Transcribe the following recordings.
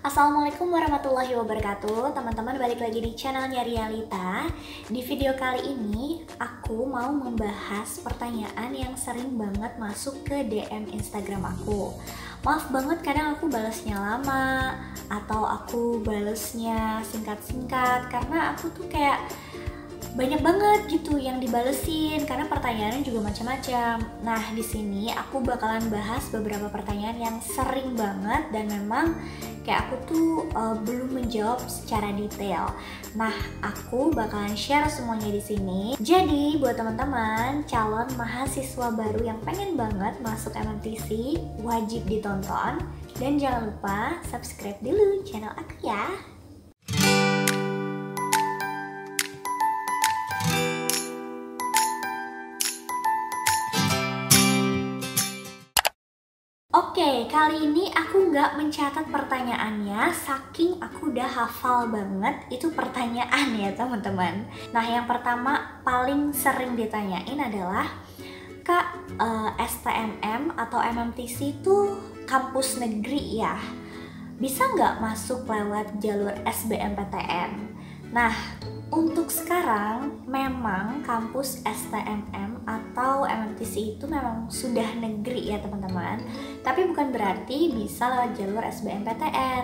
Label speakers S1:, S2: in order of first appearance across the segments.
S1: Assalamualaikum warahmatullahi wabarakatuh. Teman-teman, balik lagi di channelnya Rialita. Di video kali ini aku mau membahas pertanyaan yang sering banget masuk ke DM Instagram aku. Maaf banget kadang aku balesnya lama atau aku balesnya singkat-singkat karena aku tuh kayak banyak banget gitu yang dibalesin karena pertanyaannya juga macam-macam. Nah, di sini aku bakalan bahas beberapa pertanyaan yang sering banget dan memang kayak aku tuh belum menjawab secara detail. Nah, aku bakalan share semuanya di sini. Jadi, buat teman-teman calon mahasiswa baru yang pengen banget masuk MMTC, wajib ditonton dan jangan lupa subscribe dulu channel aku ya. Oke, kali ini aku nggak mencatat pertanyaannya, saking aku udah hafal banget itu pertanyaan ya teman-teman. Nah, yang pertama paling sering ditanyain adalah, Kak, STMM atau MMTC itu kampus negeri ya? Bisa nggak masuk lewat jalur SBMPTN? Nah, untuk sekarang memang kampus STMM atau MMTC itu memang sudah negeri ya teman-teman. Tapi bukan berarti bisa lewat jalur SBMPTN.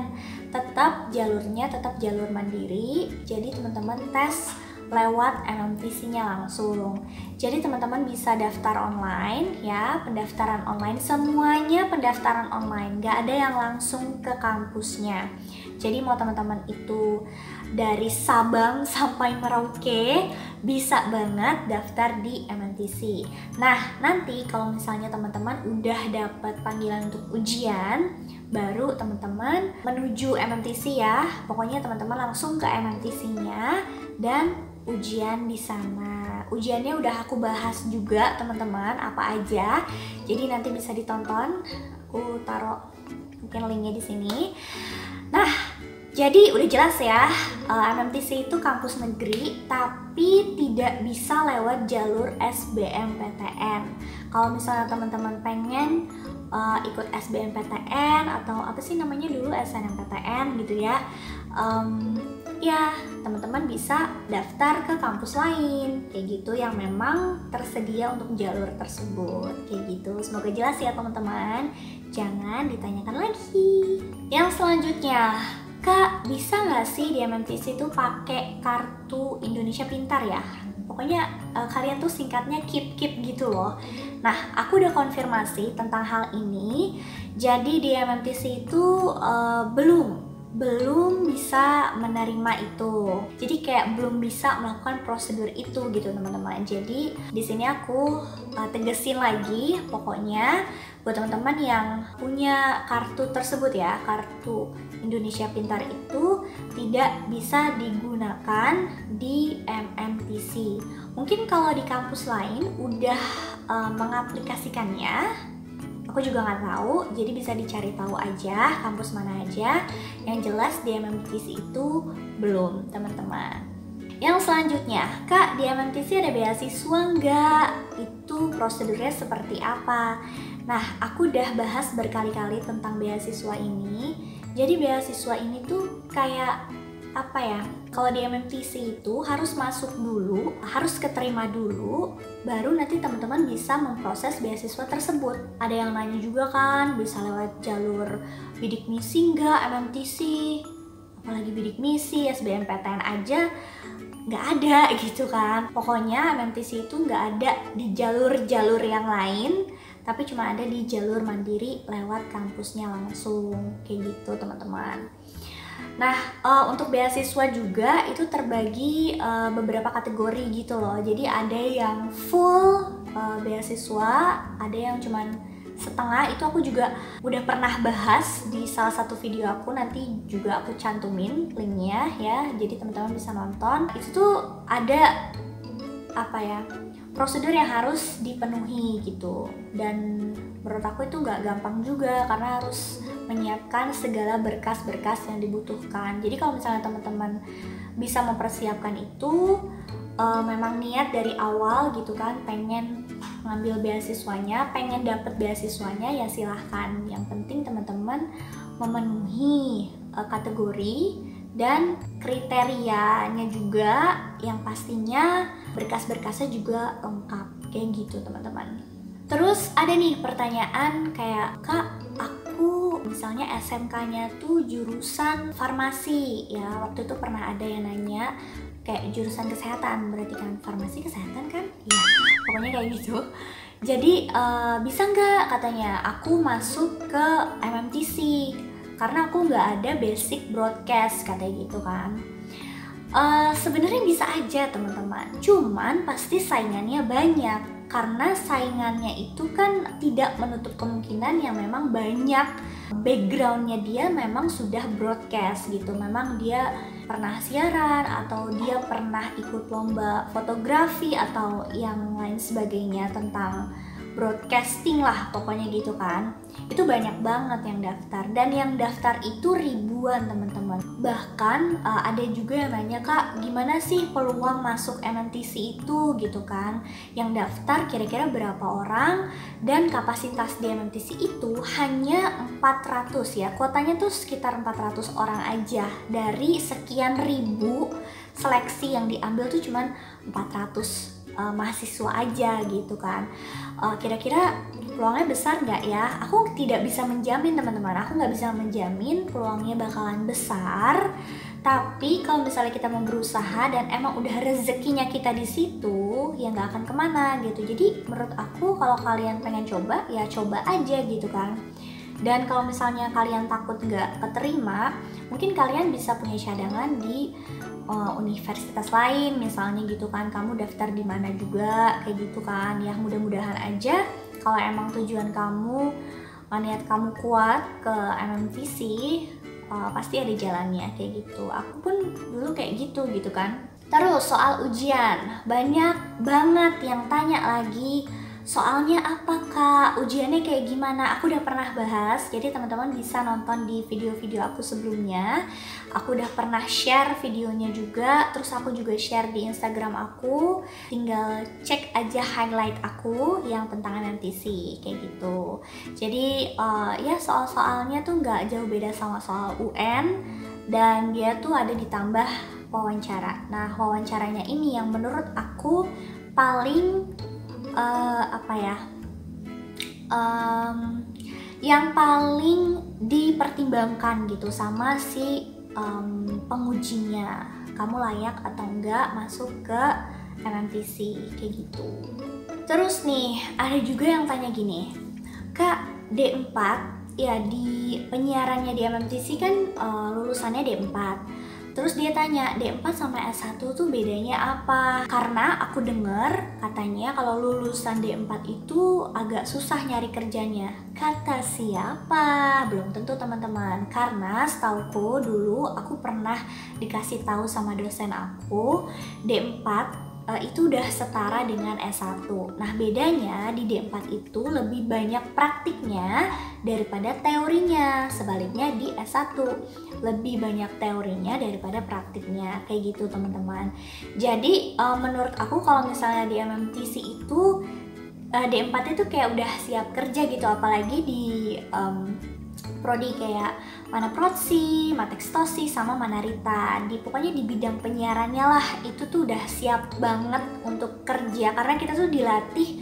S1: Tetap jalurnya tetap jalur mandiri. Jadi teman-teman tes lewat MMTC-nya langsung. Jadi teman-teman bisa daftar online ya, pendaftaran online, semuanya pendaftaran online, gak ada yang langsung ke kampusnya. Jadi mau teman-teman itu dari Sabang sampai Merauke bisa banget daftar di MMTC. Nah, nanti kalau misalnya teman-teman udah dapat panggilan untuk ujian, baru teman-teman menuju MMTC ya. Pokoknya teman-teman langsung ke MMTC-nya dan ujian di sana. Ujiannya udah aku bahas juga teman-teman apa aja. Jadi nanti bisa ditonton. Aku taruh mungkin linknya di sini. Nah, jadi udah jelas ya, MMTC itu kampus negeri tapi tidak bisa lewat jalur SBMPTN. Kalau misalnya teman-teman pengen ikut SBMPTN atau apa sih namanya dulu SNMPTN gitu ya, ya teman-teman bisa daftar ke kampus lain kayak gitu yang memang tersedia untuk jalur tersebut kayak gitu. Semoga jelas ya teman-teman, jangan ditanyakan lagi. Yang selanjutnya, Kak, bisa nggak sih di MMTC itu pakai kartu Indonesia Pintar ya? Pokoknya kalian tuh singkatnya KIP gitu loh. Nah, aku udah konfirmasi tentang hal ini. Jadi di MMTC itu belum bisa menerima itu. Jadi kayak belum bisa melakukan prosedur itu gitu teman-teman. Jadi di sini aku tegesin lagi, pokoknya buat teman-teman yang punya kartu tersebut ya, kartu Indonesia Pintar itu tidak bisa digunakan di MMTC. Mungkin kalau di kampus lain udah mengaplikasikannya, aku juga nggak tahu, jadi bisa dicari tahu aja kampus mana aja. Yang jelas di MMTC itu belum teman-teman. Yang selanjutnya, Kak, di MMTC ada beasiswa nggak? Itu prosedurnya seperti apa? Nah, aku udah bahas berkali-kali tentang beasiswa ini. Jadi beasiswa ini tuh kayak apa ya? Kalau di MMTC itu harus masuk dulu, harus keterima dulu, baru nanti teman-teman bisa memproses beasiswa tersebut. Ada yang nanya juga kan, bisa lewat jalur bidik misi nggak MMTC? Apalagi bidik misi, SBMPTN aja nggak ada gitu kan. Pokoknya MMTC itu nggak ada di jalur-jalur yang lain, tapi cuma ada di jalur mandiri lewat kampusnya langsung kayak gitu teman-teman. Nah, untuk beasiswa juga itu terbagi beberapa kategori gitu loh. Jadi ada yang full beasiswa, ada yang cuman setengah. Itu aku juga udah pernah bahas di salah satu video aku, nanti juga aku cantumin linknya ya. Jadi teman-teman bisa nonton. Itu tuh ada apa ya, prosedur yang harus dipenuhi gitu. Dan menurut aku itu nggak gampang juga karena harus menyiapkan segala berkas-berkas yang dibutuhkan. Jadi kalau misalnya teman-teman bisa mempersiapkan itu, memang niat dari awal gitu kan, pengen ngambil beasiswanya, pengen dapet beasiswanya, ya silahkan. Yang penting teman-teman memenuhi kategori dan kriterianya juga, yang pastinya berkas-berkasnya juga lengkap kayak gitu teman-teman. Terus ada nih pertanyaan kayak, Kak, aku misalnya SMK-nya tuh jurusan farmasi ya. Waktu itu pernah ada yang nanya kayak jurusan kesehatan, berarti kan farmasi kesehatan kan? Iya, pokoknya kayak gitu. Jadi bisa nggak katanya aku masuk ke MMTC karena aku nggak ada basic broadcast katanya gitu kan. Sebenarnya bisa aja teman-teman, cuman pasti saingannya banyak. Karena saingannya itu kan tidak menutup kemungkinan yang memang banyak backgroundnya dia memang sudah broadcast gitu. Memang dia pernah siaran atau dia pernah ikut lomba fotografi atau yang lain sebagainya tentang broadcasting lah pokoknya gitu kan. Itu banyak banget yang daftar, dan yang daftar itu ribuan teman-teman. Bahkan ada juga yang nanya, Kak, gimana sih peluang masuk MMTC itu gitu kan. Yang daftar kira-kira berapa orang, dan kapasitas di MMTC itu hanya 400 ya. Kuotanya tuh sekitar 400 orang aja. Dari sekian ribu seleksi yang diambil tuh cuman 400 mahasiswa aja gitu kan. Kira-kira peluangnya besar nggak ya? Aku tidak bisa menjamin teman-teman, aku nggak bisa menjamin peluangnya bakalan besar. Tapi kalau misalnya kita mau berusaha dan emang udah rezekinya kita di situ, ya nggak akan kemana gitu. Jadi menurut aku kalau kalian pengen coba, ya coba aja gitu kan. Dan kalau misalnya kalian takut nggak keterima, mungkin kalian bisa punya cadangan di universitas lain misalnya gitu kan. Kamu daftar di mana juga kayak gitu kan. Ya mudah-mudahan aja kalau emang tujuan kamu, niat kamu kuat ke MMTC, pasti ada jalannya kayak gitu. Aku pun dulu kayak gitu kan. Terus soal ujian, banyak banget yang tanya lagi, soalnya apa Kak? Ujiannya kayak gimana? Aku udah pernah bahas, jadi teman-teman bisa nonton di video-video aku sebelumnya. Aku udah pernah share videonya juga, terus aku juga share di Instagram aku. Tinggal cek aja highlight aku yang tentang MMTC kayak gitu. Jadi ya soal-soalnya tuh nggak jauh beda sama soal UN, dan dia tuh ada ditambah wawancara. Nah, wawancaranya ini yang menurut aku paling yang paling dipertimbangkan gitu sama si pengujinya, kamu layak atau enggak masuk ke MMTC kayak gitu. Terus nih ada juga yang tanya gini, Kak, D4 ya di penyiarannya di MMTC kan lulusannya D4. Terus dia tanya, D4 sama S1 tuh bedanya apa? Karena aku denger katanya kalau lulusan D4 itu agak susah nyari kerjanya. Kata siapa? Belum tentu teman-teman. Karena setauku dulu aku pernah dikasih tahu sama dosen aku, D4 itu udah setara dengan S1. Nah, bedanya di D4 itu lebih banyak praktiknya daripada teorinya. Sebaliknya di S1 lebih banyak teorinya daripada praktiknya. Kayak gitu teman-teman. Jadi menurut aku kalau misalnya di MMTC itu D4 itu kayak udah siap kerja gitu. Apalagi di prodi kayak mana Protsi, Matekstosi, sama Manarita. Pokoknya di bidang penyiarannya lah, itu tuh udah siap banget untuk kerja. Karena kita tuh dilatih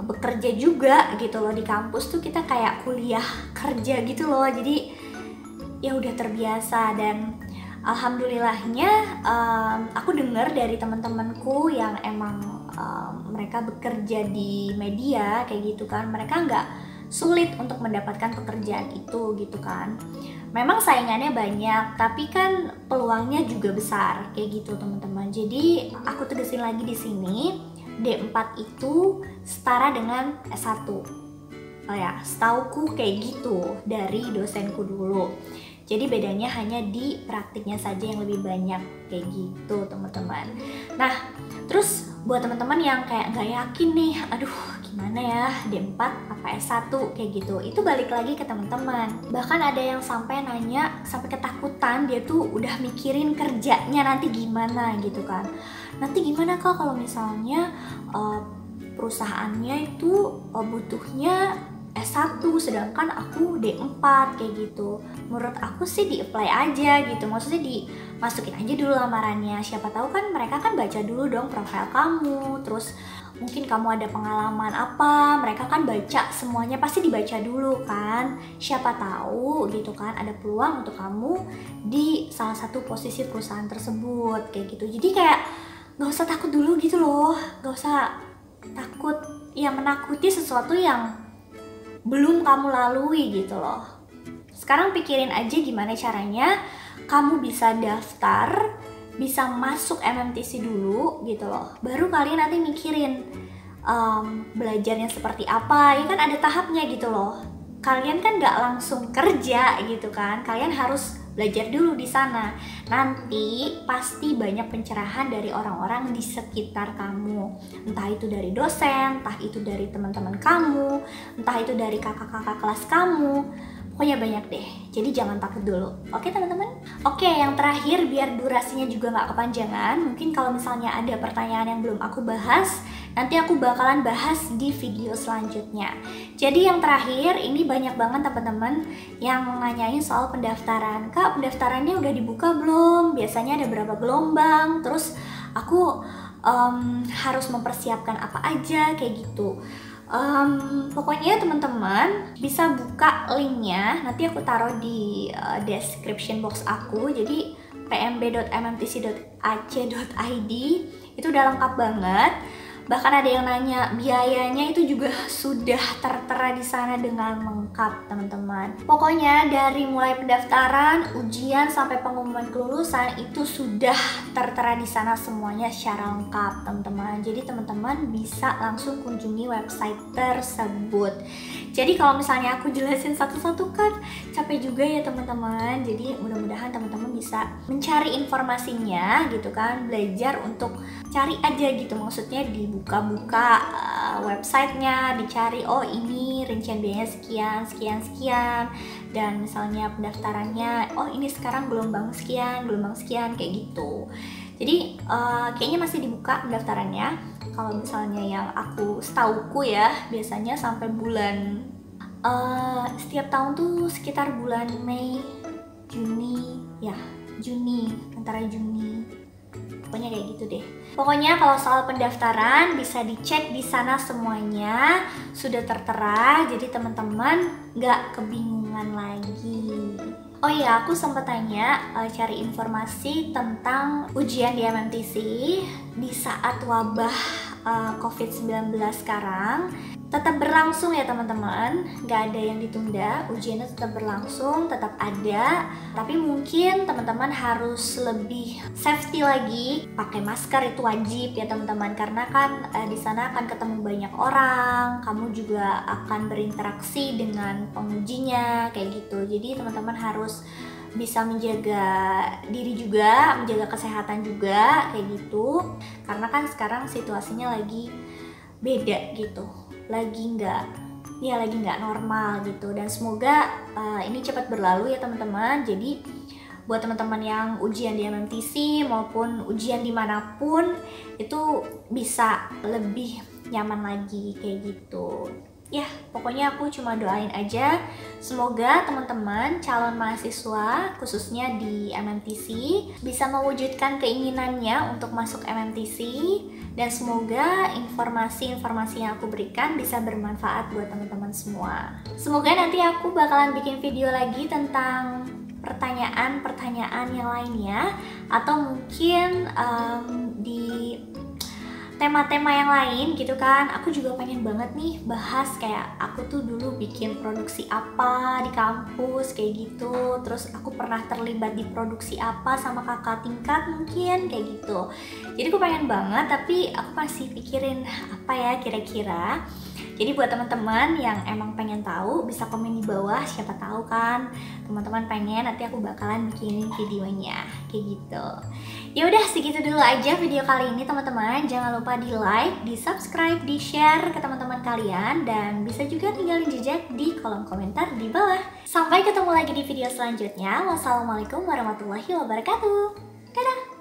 S1: bekerja juga gitu loh. Di kampus tuh kita kayak kuliah kerja gitu loh. Jadi ya udah terbiasa. Dan alhamdulillahnya aku dengar dari teman-temanku yang emang mereka bekerja di media kayak gitu kan, mereka nggak sulit untuk mendapatkan pekerjaan itu gitu kan. Memang saingannya banyak, tapi kan peluangnya juga besar kayak gitu teman-teman. Jadi aku tegasin lagi di sini, D4 itu setara dengan S1. Oh ya, setauku kayak gitu dari dosenku dulu. Jadi bedanya hanya di praktiknya saja yang lebih banyak kayak gitu teman-teman. Nah, terus buat teman-teman yang kayak nggak yakin nih, aduh gimana ya D4 apa S1 kayak gitu, itu balik lagi ke teman-teman. Bahkan ada yang sampai nanya, sampai ketakutan, dia tuh udah mikirin kerjanya nanti gimana gitu kan. Nanti gimana Kak kalau misalnya perusahaannya itu butuhnya S1 sedangkan aku D4 kayak gitu. Menurut aku sih di-apply aja gitu, maksudnya dimasukin aja dulu lamarannya. Siapa tahu kan mereka kan baca dulu dong profil kamu, terus mungkin kamu ada pengalaman apa, mereka kan baca semuanya, pasti dibaca dulu kan. Siapa tahu gitu kan ada peluang untuk kamu di salah satu posisi perusahaan tersebut kayak gitu. Jadi kayak nggak usah takut dulu gitu loh, nggak usah takut ya menakuti sesuatu yang belum kamu lalui gitu loh. Sekarang pikirin aja gimana caranya kamu bisa daftar, bisa masuk MMTC dulu gitu loh. Baru kalian nanti mikirin belajarnya seperti apa, ya kan ada tahapnya gitu loh. Kalian kan nggak langsung kerja gitu kan, kalian harus belajar dulu di sana. Nanti pasti banyak pencerahan dari orang-orang di sekitar kamu. Entah itu dari dosen, entah itu dari teman-teman kamu, entah itu dari kakak-kakak kelas kamu. Pokoknya banyak deh, jadi jangan takut dulu. Oke teman-teman? Oke, yang terakhir biar durasinya juga nggak kepanjangan, mungkin kalau misalnya ada pertanyaan yang belum aku bahas, nanti aku bakalan bahas di video selanjutnya. Jadi yang terakhir, ini banyak banget teman-teman yang nanyain soal pendaftaran. Kak, pendaftarannya udah dibuka belum? Biasanya ada berapa gelombang? Terus aku harus mempersiapkan apa aja kayak gitu. Pokoknya teman-teman bisa buka linknya, nanti aku taruh di description box aku. Jadi pmb.mmtc.ac.id itu udah lengkap banget. Bahkan ada yang nanya biayanya itu juga sudah tertera di sana dengan lengkap teman-teman. Pokoknya dari mulai pendaftaran, ujian sampai pengumuman kelulusan itu sudah tertera di sana semuanya secara lengkap teman-teman. Jadi teman-teman bisa langsung kunjungi website tersebut. Jadi kalau misalnya aku jelasin satu-satu kan capek juga ya teman-teman. Jadi mudah-mudahan teman-teman bisa mencari informasinya gitu kan, belajar untuk cari aja gitu, maksudnya dibuka-buka websitenya, dicari oh ini rincian biayanya sekian, sekian, sekian, dan misalnya pendaftarannya oh ini sekarang gelombang sekian kayak gitu. Jadi kayaknya masih dibuka pendaftarannya. Kalau misalnya yang aku setauku ya biasanya sampai bulan setiap tahun tuh sekitar bulan Mei, Juni ya, Juni, antara Juni. Pokoknya kayak gitu deh. Pokoknya kalau soal pendaftaran bisa dicek di sana semuanya sudah tertera, jadi teman-teman nggak kebingungan lagi. Oh iya, aku sempat tanya cari informasi tentang ujian di MMTC di saat wabah COVID-19 sekarang. Tetap berlangsung ya teman-teman, nggak ada yang ditunda, ujiannya tetap berlangsung, tetap ada. Tapi mungkin teman-teman harus lebih safety lagi, pakai masker itu wajib ya teman-teman, karena kan di sana akan ketemu banyak orang, kamu juga akan berinteraksi dengan pengujinya kayak gitu. Jadi teman-teman harus bisa menjaga diri juga, menjaga kesehatan juga kayak gitu, karena kan sekarang situasinya lagi beda gitu, lagi nggak normal gitu. Dan semoga ini cepat berlalu ya teman-teman. Jadi buat teman-teman yang ujian di MMTC maupun ujian dimanapun itu bisa lebih nyaman lagi kayak gitu. Ya, pokoknya aku cuma doain aja semoga teman-teman calon mahasiswa khususnya di MMTC bisa mewujudkan keinginannya untuk masuk MMTC, dan semoga informasi-informasi yang aku berikan bisa bermanfaat buat teman-teman semua. Semoga nanti aku bakalan bikin video lagi tentang pertanyaan-pertanyaan yang lainnya, atau mungkin di tema-tema yang lain gitu kan. Aku juga pengen banget nih bahas kayak aku tuh dulu bikin produksi apa di kampus kayak gitu, terus aku pernah terlibat di produksi apa sama kakak tingkat mungkin kayak gitu. Jadi aku pengen banget, tapi aku masih pikirin apa ya kira-kira. Jadi buat teman-teman yang emang pengen tahu bisa komen di bawah, siapa tahu kan teman-teman pengen nanti aku bakalan bikinin videonya kayak gitu. Ya udah segitu dulu aja video kali ini teman-teman. Jangan lupa di like, di subscribe, di share ke teman-teman kalian, dan bisa juga tinggalin jejak di kolom komentar di bawah. Sampai ketemu lagi di video selanjutnya. Wassalamualaikum warahmatullahi wabarakatuh. Dadah.